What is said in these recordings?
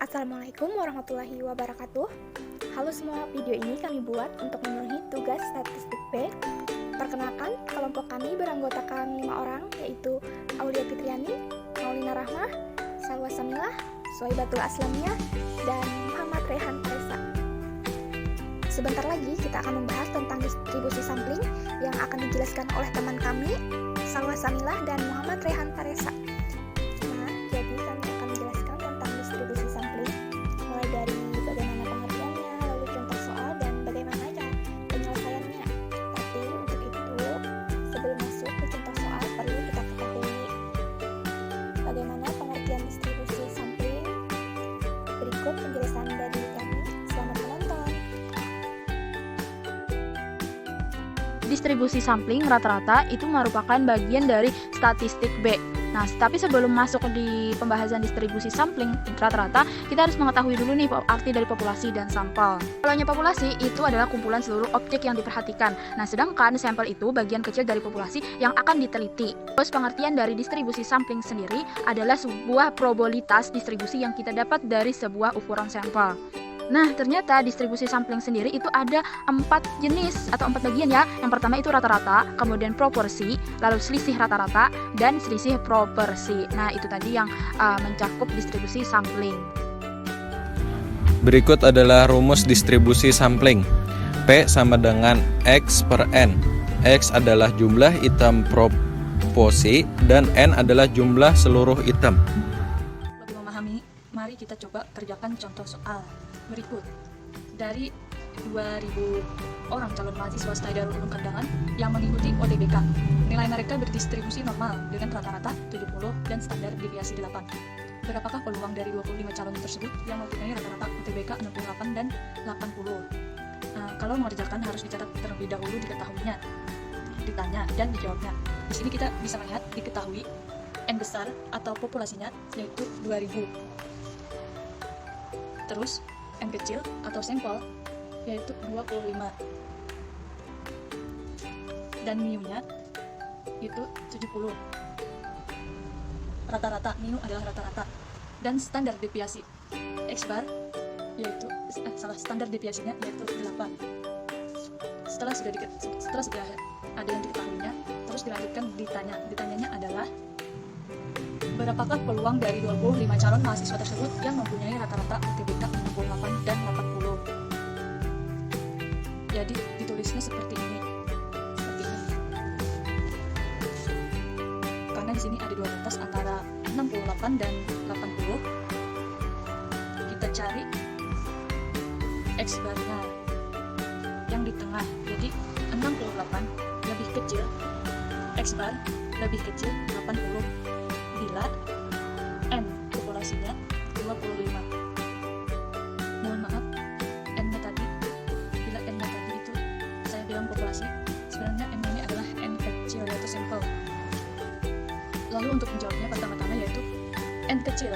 Assalamualaikum warahmatullahi wabarakatuh. Halo semua, video ini kami buat untuk memenuhi tugas statistik B. Perkenalkan, kelompok kami beranggotakan 5 orang, yaitu Aulia Fitriani, Maulina Rahmah, Salwa Samilah, Soibatul Aslamiyah, dan Muhammad Rehan Teresa. Sebentar lagi kita akan membahas tentang distribusi sampling yang akan dijelaskan oleh teman kami, Salwa Samilah dan Muhammad Rehan Teresa. Jadi kami akan menjelaskan tentang distribusi sampling, mulai dari bagaimana pengertiannya, lalu contoh soal, dan bagaimana cara penyelesaiannya. Tapi untuk itu, sebelum masuk ke contoh soal, perlu kita ketahui bagaimana pengertian distribusi sampling. Berikut penjelasan dari kami. Selamat menonton. Distribusi sampling rata-rata itu merupakan bagian dari statistik B. Nah, tapi sebelum masuk di pembahasan distribusi sampling rata-rata, kita harus mengetahui dulu nih arti dari populasi dan sampel. Kalau populasi itu adalah kumpulan seluruh objek yang diperhatikan. Nah, sedangkan sampel itu bagian kecil dari populasi yang akan diteliti. Terus pengertian dari distribusi sampling sendiri adalah sebuah probabilitas distribusi yang kita dapat dari sebuah ukuran sampel. Nah, ternyata distribusi sampling sendiri itu ada 4 jenis atau 4 bagian ya. Yang pertama itu rata-rata, kemudian proporsi, lalu selisih rata-rata, dan selisih proporsi. Nah, itu tadi yang mencakup distribusi sampling. Berikut adalah rumus distribusi sampling. P sama dengan X per N. X adalah jumlah item proporsi dan N adalah jumlah seluruh item. Lebih memahami, mari kita coba kerjakan contoh soal berikut. Dari 2000 orang calon mahasiswa Stay Darul Ulum Kandangan yang mengikuti OTBK, nilai mereka berdistribusi normal dengan rata-rata 70 dan standar deviasi 8. Berapakah peluang dari 25 calon tersebut yang mempunyai rata-rata UTBK 68 dan 80? Nah, kalau mengerjakan harus dicatat terlebih dahulu diketahuinya, ditanya, dan dijawabnya. Di sini kita bisa melihat diketahui N besar atau populasinya yaitu 2000. Terus N kecil atau sampel yaitu 25, dan mu-nya itu 70. Rata-rata, mu adalah rata-rata, dan standar deviasi X bar yaitu standar deviasinya yaitu 8. Setelah sudah ada yang diketahuinya, terus dilanjutkan ditanyanya adalah berapakah peluang dari 25 calon mahasiswa tersebut yang mempunyai rata-rata UTBK 68 dan 80. Jadi ditulisnya seperti ini. Karena di sini ada dua batas antara 68 dan 80. Kita cari X barnya yang di tengah. Jadi 68 lebih kecil, X bar lebih kecil 80. Bila N populasinya 25. Mohon maaf, N-nya tadi, bila N-nya tadi itu saya bilang populasi, sebenarnya N ini adalah N kecil yaitu sampel. Lalu untuk menjawabnya pertama-tama yaitu N kecil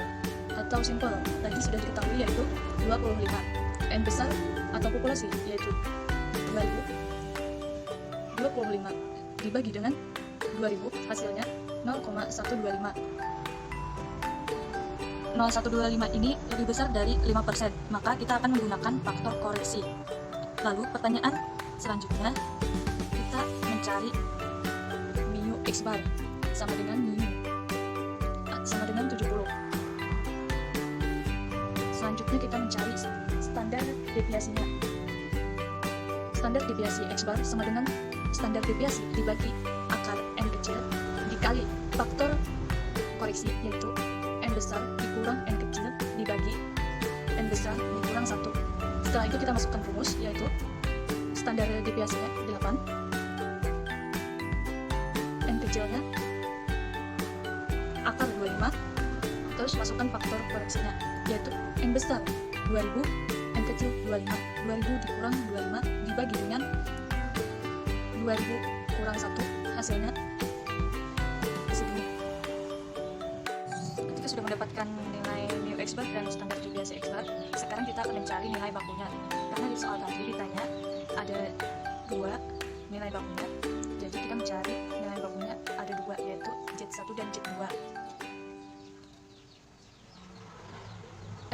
atau sampel tadi sudah diketahui yaitu 25. N besar atau populasi yaitu 25 dibagi dengan 2000 hasilnya 0,125. 0,125 ini lebih besar dari 5%, maka kita akan menggunakan faktor koreksi. Lalu pertanyaan selanjutnya, kita mencari mu X bar sama dengan mu sama dengan 70. Selanjutnya kita mencari standar deviasinya. Standar deviasi X bar sama dengan standar deviasi dibagi akar N kecil dikali faktor koreksi yaitu N besar dikurang N kecil dibagi N besar dikurang 1. Setelah itu kita masukkan rumus yaitu standar deviasinya 8, N kecilnya akar 25, terus masukkan faktor koreksinya yaitu N besar 2000, N kecil 25. 2000 dikurang 25 dibagi dengan 2000 kurang 1 hasilnya segini. Ketika sudah mendapatkan nilai mu X bar dan standar deviasi X bar, sekarang kita akan mencari nilai bakunya. Karena di soal tadi ditanya ada 2 nilai bakunya, jadi kita mencari nilai bakunya ada 2 yaitu Z1 dan Z2.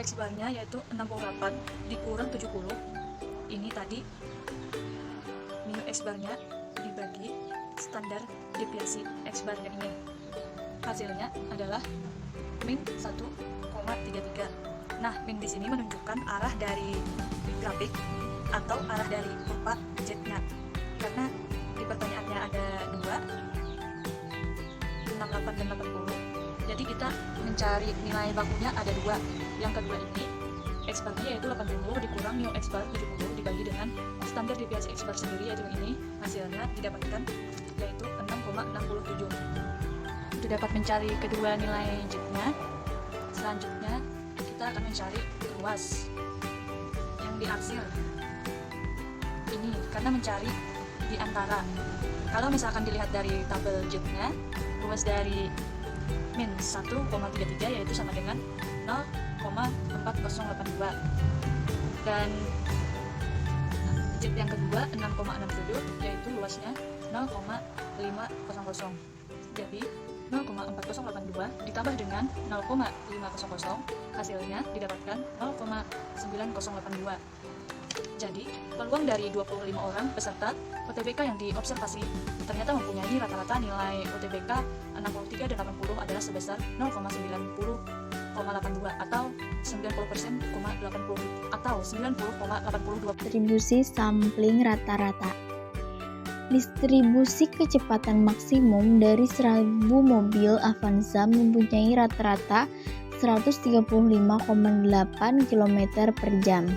X barnya yaitu 68 dikurang 70. Ini tadi min X barnya dibagi standar deviasi X barnya ini. Hasilnya adalah min 1,33. Nah, min di sini menunjukkan arah dari grafik atau arah dari kurva Z-nya. Karena di pertanyaannya ada 2, 68 dan 80. Jadi kita mencari nilai bakunya ada 2. Yang kedua ini X barnya yaitu 80 dikurang mu X bar 70 dibagi dengan standar deviasi X bar sendiri yaitu ini. Hasilnya didapatkan yaitu 6,67. Untuk dapat mencari kedua nilai Z-nya, selanjutnya kita akan mencari luas yang diarsir ini, karena mencari di antara. Kalau misalkan dilihat dari tabel Z-nya, luas dari min 1,33 yaitu sama dengan 0,4082, dan Z yang kedua 6,67 yaitu luasnya 0,500. Jadi 0,4082 ditambah dengan 0,500 hasilnya didapatkan 0,9082. Jadi peluang dari 25 orang peserta UTBK yang diobservasi ternyata mempunyai rata-rata nilai UTBK 63 dan 80 adalah sebesar 0,90,82 atau 90,80 atau 90,82. Distribusi sampling rata-rata. Distribusi kecepatan maksimum dari 1000 mobil Avanza mempunyai rata-rata 135,8 km per jam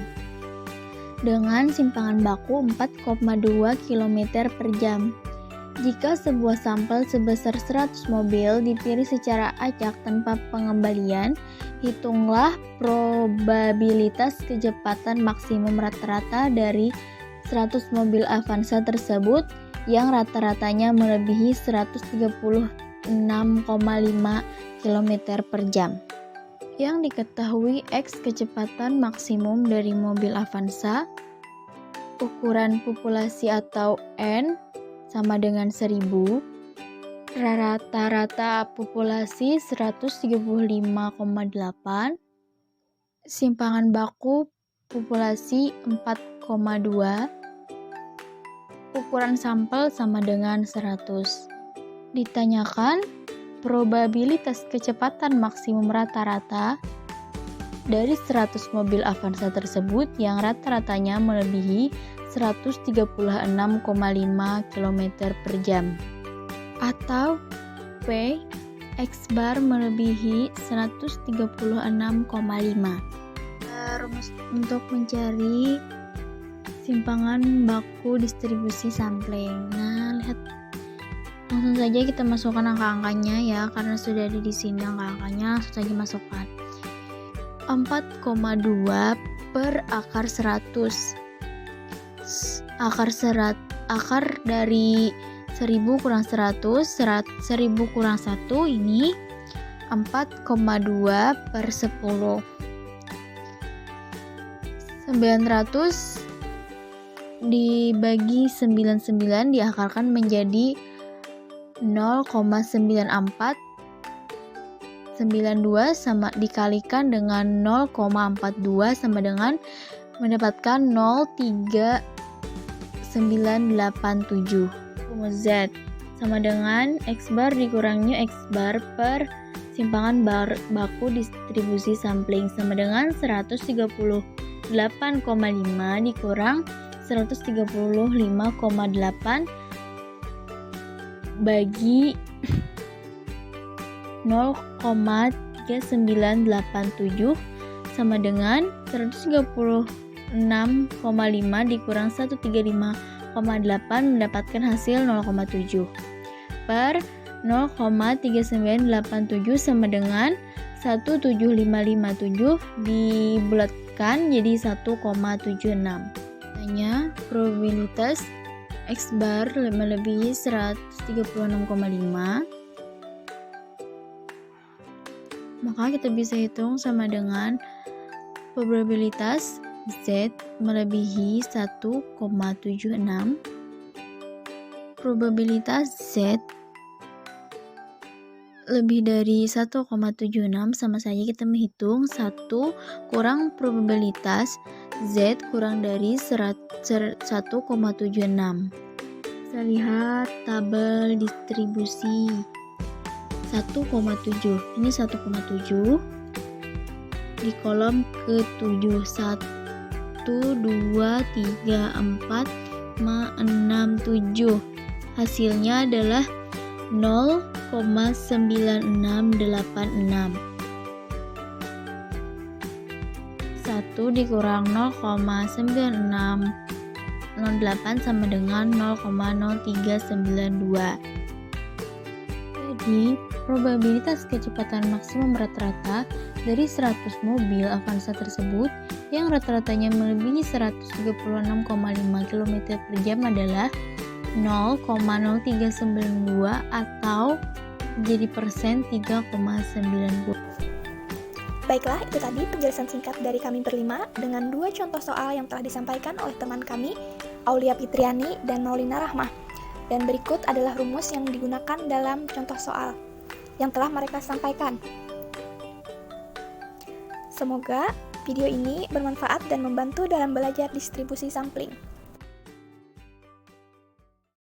dengan simpangan baku 4,2 km per jam. Jika sebuah sampel sebesar 100 mobil dipilih secara acak tanpa pengembalian, hitunglah probabilitas kecepatan maksimum rata-rata dari 100 mobil Avanza tersebut yang rata-ratanya melebihi 136,5 km per jam. Yang diketahui X kecepatan maksimum dari mobil Avanza, ukuran populasi atau N sama dengan 1000, rata-rata populasi 135,8, simpangan baku populasi 4,2, ukuran sampel sama dengan 100. Ditanyakan probabilitas kecepatan maksimum rata-rata dari 100 mobil Avanza tersebut yang rata-ratanya melebihi 136,5 km per jam, atau P X bar melebihi 136,5. Rumus untuk mencari simpangan baku distribusi sampling. Nah, lihat, langsung saja kita masukkan angka-angkanya ya, karena sudah ada di sini angka-angkanya, langsung saja masukkan. 4,2 per akar 100. Akar dari 1000 kurang 100, 1000 kurang 1 ini 4,2 per 10. 900 dibagi 99 diakarkan menjadi 0,9492 sama dikalikan dengan 0,42 sama dengan mendapatkan 0,3987. Rumus Z sama dengan X bar dikurangi X bar per simpangan baku distribusi sampling sama dengan 138,5 dikurang 135,8 bagi 0,3987 sama dengan 136,5 dikurang 135,8 mendapatkan hasil 0,7 per 0,3987 sama dengan 17557 dibulatkan jadi 1,76. Hanya probabilitas X bar melebihi 136,5, maka kita bisa hitung sama dengan probabilitas Z melebihi 1,76. Probabilitas Z lebih dari 1,76, sama saja kita menghitung 1 kurang probabilitas Z kurang dari 1,76. Kita lihat tabel distribusi 1,7. Ini 1,7 di kolom ke-7. 1, 2, 3, 4, 5, 6, 7. Hasilnya adalah 0,9686. 1 dikurang 0,9608 sama dengan 0,0392. Jadi, probabilitas kecepatan maksimum rata-rata dari 100 mobil Avanza tersebut yang rata-ratanya melebihi 136,5 km per jam adalah 0,0392 atau jadi persen 3,90. Baiklah, itu tadi penjelasan singkat dari kami berlima dengan 2 contoh soal yang telah disampaikan oleh teman kami, Aulia Fitriani dan Maulina Rahmah. Dan berikut adalah rumus yang digunakan dalam contoh soal yang telah mereka sampaikan. Semoga video ini bermanfaat dan membantu dalam belajar distribusi sampling.